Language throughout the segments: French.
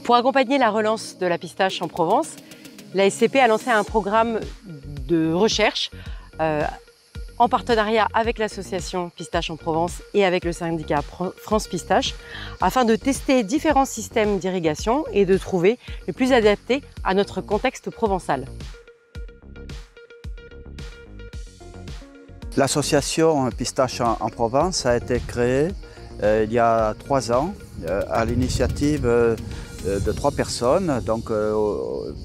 Pour accompagner la relance de la pistache en Provence, la SCP a lancé un programme de recherche en partenariat avec l'association Pistache en Provence et avec le syndicat France Pistache afin de tester différents systèmes d'irrigation et de trouver le plus adapté à notre contexte provençal. L'association Pistache en Provence a été créée il y a 3 ans à l'initiative de 3 personnes, donc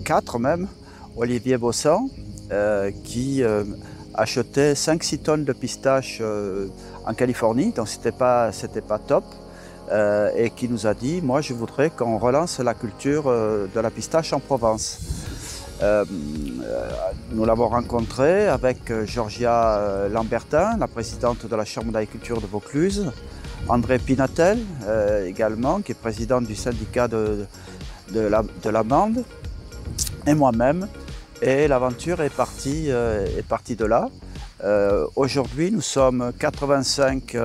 4 même. Olivier Bossan qui achetait 5-6 tonnes de pistaches en Californie, donc c'était pas top, et qui nous a dit « moi je voudrais qu'on relance la culture de la pistache en Provence ». Nous l'avons rencontré avec Georgia Lambertin, la présidente de la Chambre d'agriculture de Vaucluse, André Pinatel également, qui est président du syndicat de l'amande, et moi-même. Et l'aventure est partie de là. Aujourd'hui, nous sommes 85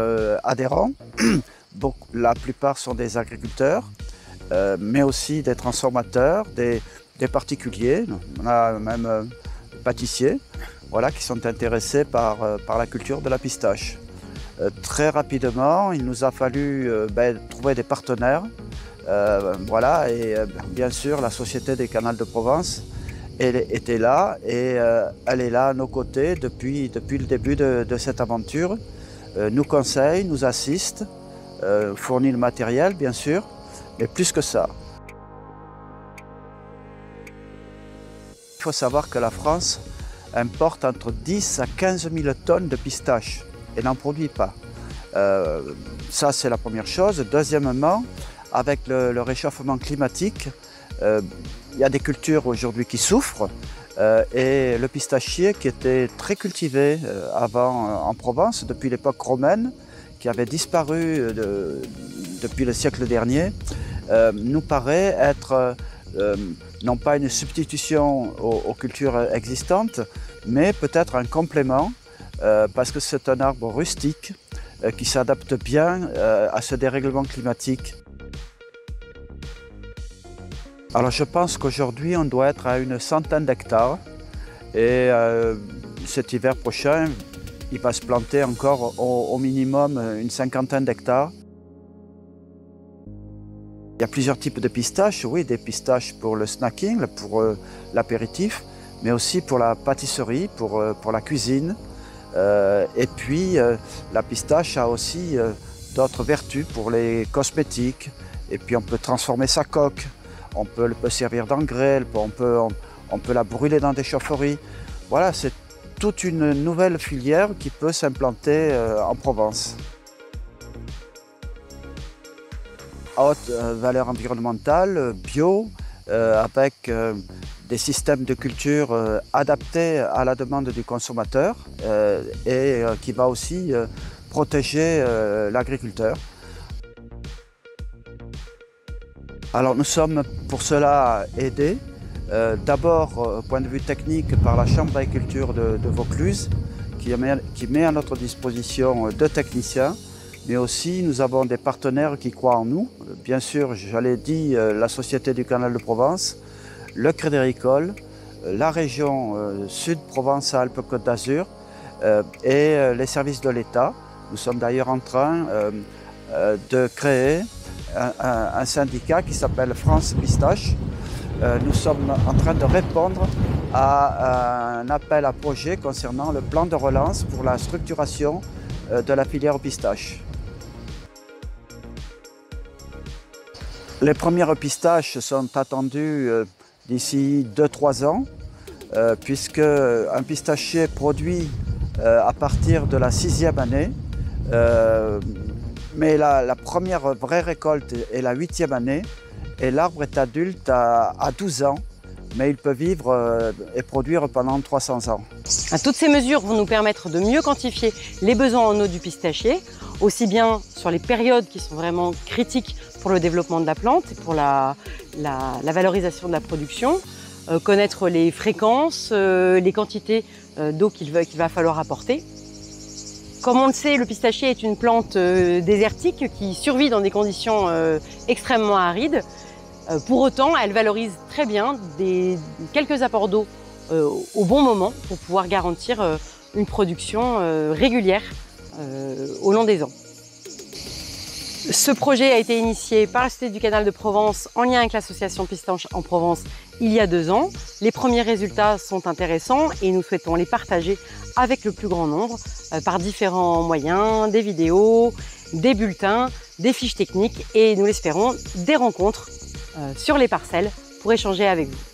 adhérents. La plupart sont des agriculteurs, mais aussi des transformateurs, des particuliers. On a même pâtissiers, voilà, qui sont intéressés par la culture de la pistache. Très rapidement, il nous a fallu trouver des partenaires. Voilà, et bien sûr, la Société des Canals de Provence était là et elle est là à nos côtés depuis le début de cette aventure. Nous conseille, nous assiste, fournit le matériel bien sûr, mais plus que ça. Il faut savoir que la France importe entre 10 à 15 000 tonnes de pistaches et n'en produit pas. Ça c'est la première chose. Deuxièmement, avec le réchauffement climatique, il y a des cultures aujourd'hui qui souffrent et le pistachier qui était très cultivé avant en Provence depuis l'époque romaine, qui avait disparu depuis le siècle dernier, nous paraît être non pas une substitution aux cultures existantes, mais peut-être un complément parce que c'est un arbre rustique qui s'adapte bien à ce dérèglement climatique. Alors je pense qu'aujourd'hui on doit être à une centaine d'hectares et cet hiver prochain il va se planter encore au minimum une cinquantaine d'hectares. Il y a plusieurs types de pistaches, oui, des pistaches pour le snacking, pour l'apéritif, mais aussi pour la pâtisserie, pour la cuisine. Et puis la pistache a aussi d'autres vertus pour les cosmétiques. Et puis on peut transformer sa coque. On peut servir d'engrais, on peut la brûler dans des chaufferies. Voilà, c'est toute une nouvelle filière qui peut s'implanter en Provence. À haute valeur environnementale, bio, avec des systèmes de culture adaptés à la demande du consommateur et qui va aussi protéger l'agriculteur. Alors nous sommes pour cela aidés, d'abord au point de vue technique par la Chambre d'agriculture de Vaucluse qui met à notre disposition 2 techniciens, mais aussi nous avons des partenaires qui croient en nous. Bien sûr, je l'ai dit, la Société du Canal de Provence, le Crédit Agricole, la région Sud Provence-Alpes-Côte d'Azur et les services de l'État. Nous sommes d'ailleurs en train de créer un syndicat qui s'appelle France Pistache. Nous sommes en train de répondre à un appel à projet concernant le plan de relance pour la structuration de la filière pistache. Les premières pistaches sont attendues d'ici 2-3 ans, puisque un pistachier produit à partir de la 6e année. Mais la première vraie récolte est la 8e année et l'arbre est adulte à 12 ans, mais il peut vivre et produire pendant 300 ans. Toutes ces mesures vont nous permettre de mieux quantifier les besoins en eau du pistachier, aussi bien sur les périodes qui sont vraiment critiques pour le développement de la plante et pour la valorisation de la production, connaître les fréquences, les quantités d'eau qu'il va falloir apporter. Comme on le sait, le pistachier est une plante désertique qui survit dans des conditions extrêmement arides. Pour autant, elle valorise très bien quelques apports d'eau au bon moment pour pouvoir garantir une production régulière au long des ans. Ce projet a été initié par la Société du Canal de Provence en lien avec l'association Pistanche en Provence il y a 2 ans. Les premiers résultats sont intéressants et nous souhaitons les partager avec le plus grand nombre par différents moyens, des vidéos, des bulletins, des fiches techniques et nous l'espérons, des rencontres sur les parcelles pour échanger avec vous.